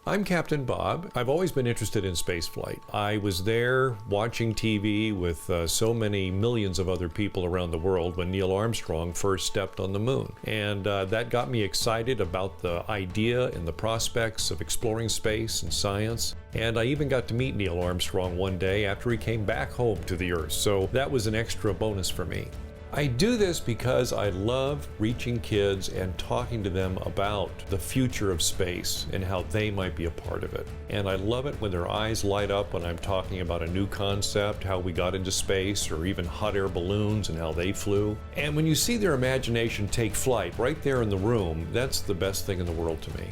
I'm Captain Bob. I've always been interested in spaceflight. I was there watching TV with so many millions of other people around the world when Neil Armstrong first stepped on the moon. And that got me excited about the idea and the prospects of exploring space and science. And I even got to meet Neil Armstrong one day after he came back home to the Earth. So that was an extra bonus for me. I do this because I love reaching kids and talking to them about the future of space and how they might be a part of it. And I love it when their eyes light up when I'm talking about a new concept, how we got into space, or even hot air balloons and how they flew. And when you see their imagination take flight right there in the room, that's the best thing in the world to me.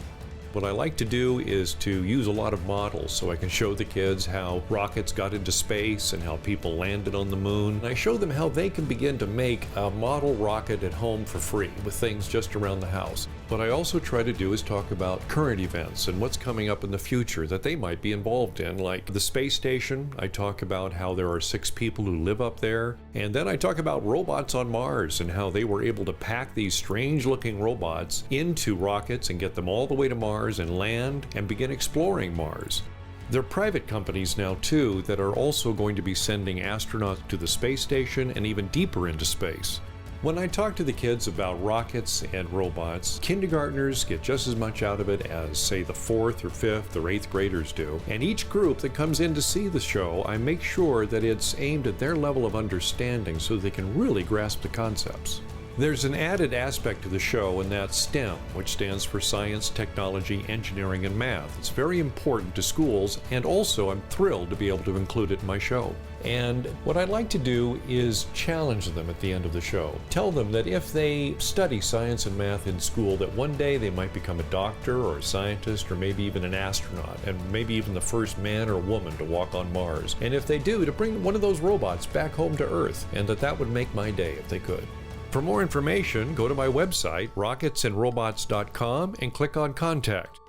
What I like to do is to use a lot of models so I can show the kids how rockets got into space and how people landed on the moon. And I show them how they can begin to make a model rocket at home for free with things just around the house. What I also try to do is talk about current events and what's coming up in the future that they might be involved in, like the space station. I talk about how there are 6 people who live up there. And then I talk about robots on Mars and how they were able to pack these strange-looking robots into rockets and get them all the way to Mars and land and begin exploring Mars. There are private companies now too that are also going to be sending astronauts to the space station and even deeper into space. When I talk to the kids about rockets and robots, kindergartners get just as much out of it as, say, the 4th or 5th or 8th graders do. And each group that comes in to see the show, I make sure that it's aimed at their level of understanding so they can really grasp the concepts. There's an added aspect to the show, and that's STEM, which stands for Science, Technology, Engineering, and Math. It's very important to schools, and also I'm thrilled to be able to include it in my show. And what I'd like to do is challenge them at the end of the show. Tell them that if they study science and math in school, that one day they might become a doctor or a scientist or maybe even an astronaut, and maybe even the first man or woman to walk on Mars. And if they do, to bring one of those robots back home to Earth, and that would make my day if they could. For more information, go to my website, rocketsandrobots.com, and click on Contact.